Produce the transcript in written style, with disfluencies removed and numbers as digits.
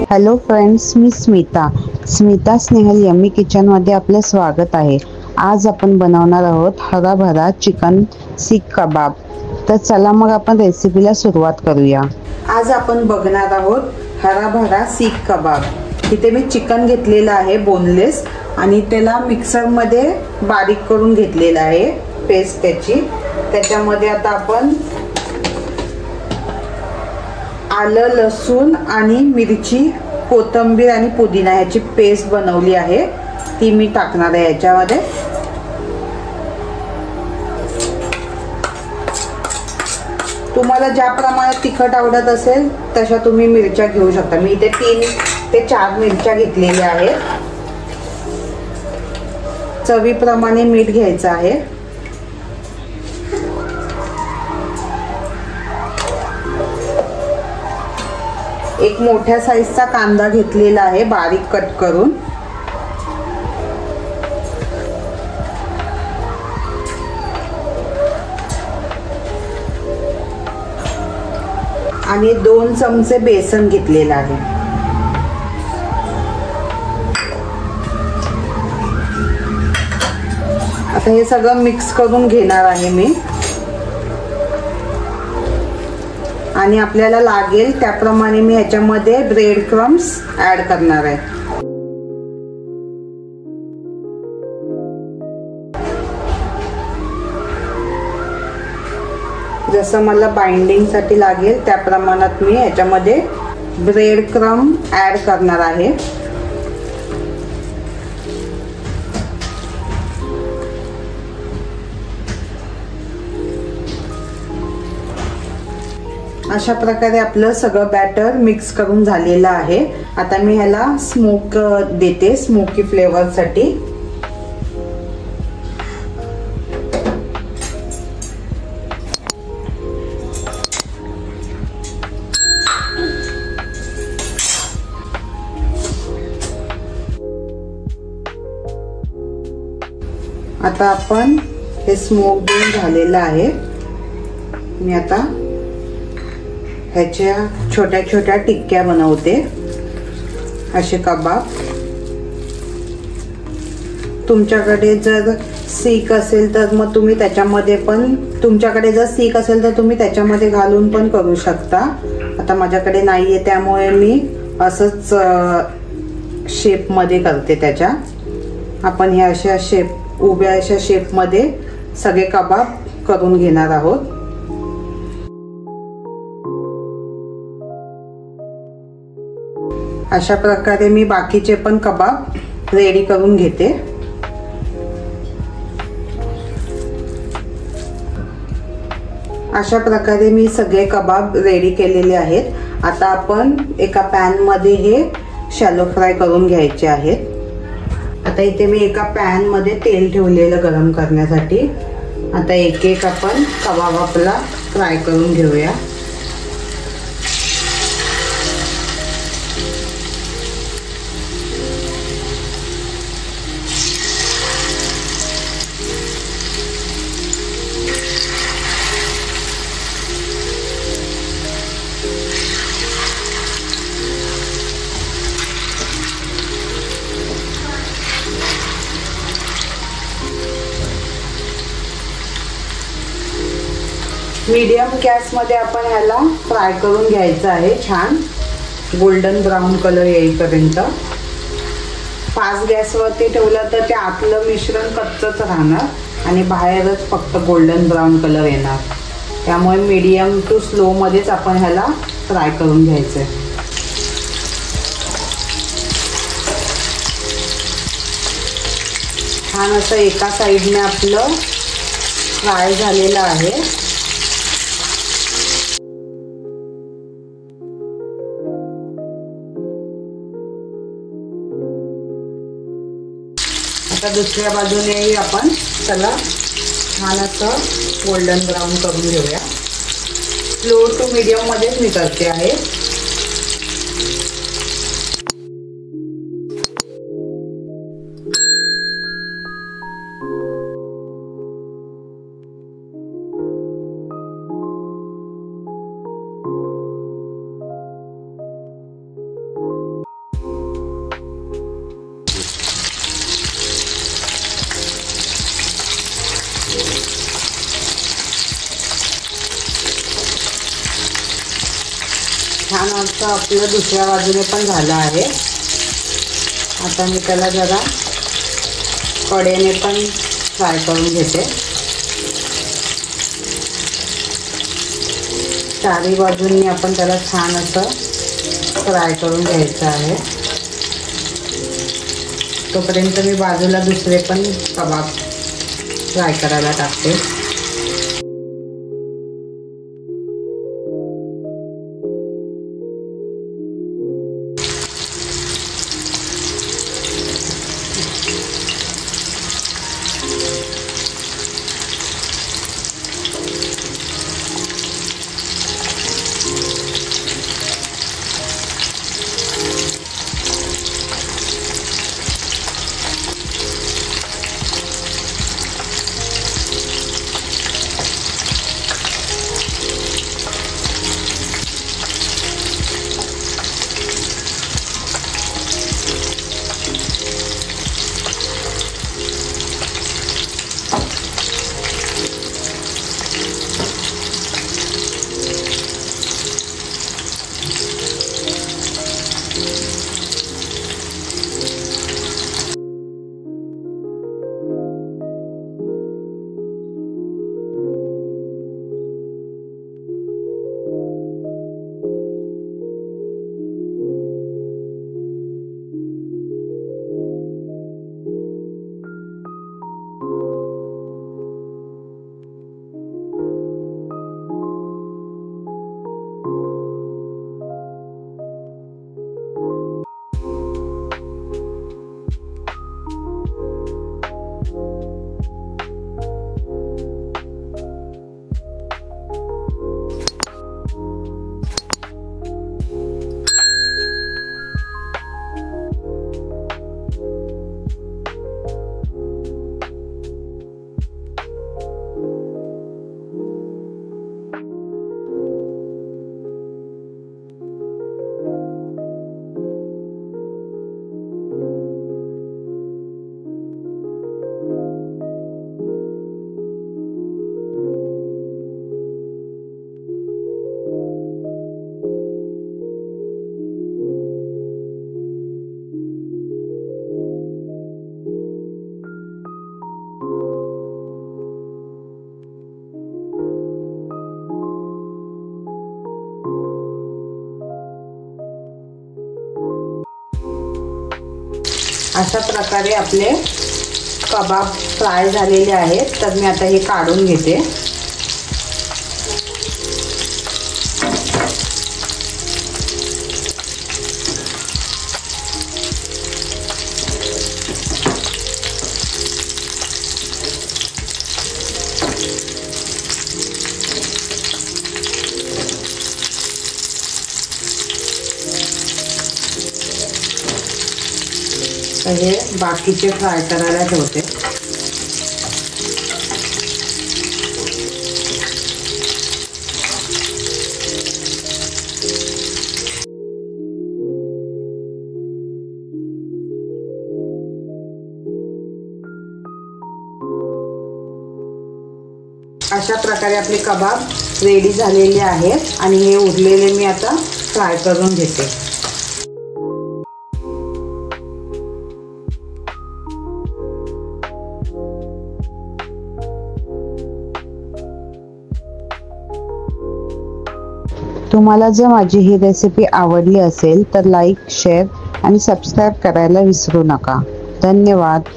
Hello friends, मी Smita Snehal yummy किचनमध्ये आपले स्वागत आहे। आज आपण बनवणार आहोत हराभरा चिकन सीख कबाब। तर चला मग आपण रेसिपीला सुरुवात करूया। आज आपण बघणार आहोत हराभरा सीख कबाब। इथे मी चिकन घेतलेलं आहे बोनलेस आणि त्याला मिक्सरमध्ये बारीक करून घेतलेलं आहे पेस्ट त्याची। त्याच्यामध्ये आता आपण आलं, लसूण आणि मिरची, कोथिंबीर आणि पुदिना याची पेस्ट बनवली आहे, ती मी टाकणार आहे याच्यामध्ये। तुम्हाला ज्या प्रमाणात तिखट आवडत असेल तशा तुम्ही मिरच्या घेऊ शकता। मी इथे 3 ते 4 मिरच्या घेतलेल्या आहेत। चवीप्रमाणे मीठ घ्यायचं आहे। एक मोठ्या साईजचा कांदा घेतलेला आहे बारीक कट करून। आणि 2 चमचे बेसन घेतलेला आहे। आता हे सगळं मिक्स करून घेणार आहे मी आणि आपल्याला लागेल त्याप्रमाणे मी ह्याच्यामध्ये ब्रेड क्रम्स ऍड करणार आहे। जसं मला बाइंडिंग साठी लागेल त्या प्रमाणात मी ह्याच्यामध्ये ब्रेड क्रम ऍड करणार आहे। अशा प्रकारे आपलं सगळं बॅटर मिक्स करून झालेलं आहे। आता मी ह्याला स्मोक देते, स्मोकी फ्लेवर साठी। आता आपण हे स्मोक देऊन झालेलं आहे। मी आता ह्याच्या छोट्या छोट्या टिक्क्या बनवते, असे कबाब। तुमच्याकडे जर सीख असेल तर मग तुम्ही त्याच्यामध्ये पण, तुमच्याकडे जर सीख असेल तर तुम्ही त्याच्यामध्ये घालून पण करू शकता। आता माझ्याकडे नाहीये त्यामुळे मी असंच शेप मध्ये करते त्याच्या। आपण हे अशा शेप, उभ्या अशा शेप मध्ये सगळे कबाब करून घेणार आहोत। अशा प्रकारे मी बाकीचे पण कबाब रेडी करून घेते। अशा प्रकारे मी सगळे कबाब रेडी केलेले आहेत। आता आपण एका पॅन मध्ये हे शॅलो फ्राय करून घ्यायचे आहेत। आता इथे मी एका पॅन मध्ये तेल ठेवलेलं गरम करण्यासाठी। आता एक एक आपण कबाब आपला फ्राय करून घेऊया। मीडियम गॅस मध्ये आपण ह्याला फ्राय करून घ्यायचं आहे, छान गोल्डन ब्राउन कलर येईपर्यंत। फास्ट गॅसवरती ठेवलं तर ते आतलं मिश्रण कच्चच राहणार आणि बाहेरच फक्त गोल्डन ब्राउन कलर येणार। त्यामुळे मीडियम टू स्लो मध्येच आपण ह्याला फ्राय करून घ्यायचं आहे। छान असं एका साईडने आपलं फ्राय झालेलं आहे। आता दुसऱ्या बाजूनेही आपण त्याला छान असं गोल्डन ब्राउन करून घेऊया। स्लो टू मीडियम मध्येच मी करते आहे। छान असं आपलं दुसऱ्या बाजूने पण झालं आहे। आता मी त्याला जरा कडेने पण फ्राय करून घेते। चारी बाजूंनी आपण त्याला छान असं फ्राय करून घ्यायचं आहे। तोपर्यंत मी बाजूला दुसरे पण कबाब फ्राय करायला टाकते। अशा प्रकारे आपले कबाब फ्राय झालेले आहेत। तर मी आता हे काढून घेते। हे बाकीचे फ्राय करायला ठेवते। अशा प्रकारे आपले कबाब रेडी झालेले आहेत आणि हे उरलेले मी आता फ्राय करून घेते। तुम्हाला जर माझी ही रेसिपी आवडली असेल तर लाईक, शेअर आणि सबस्क्राईब करायला विसरू नका। धन्यवाद।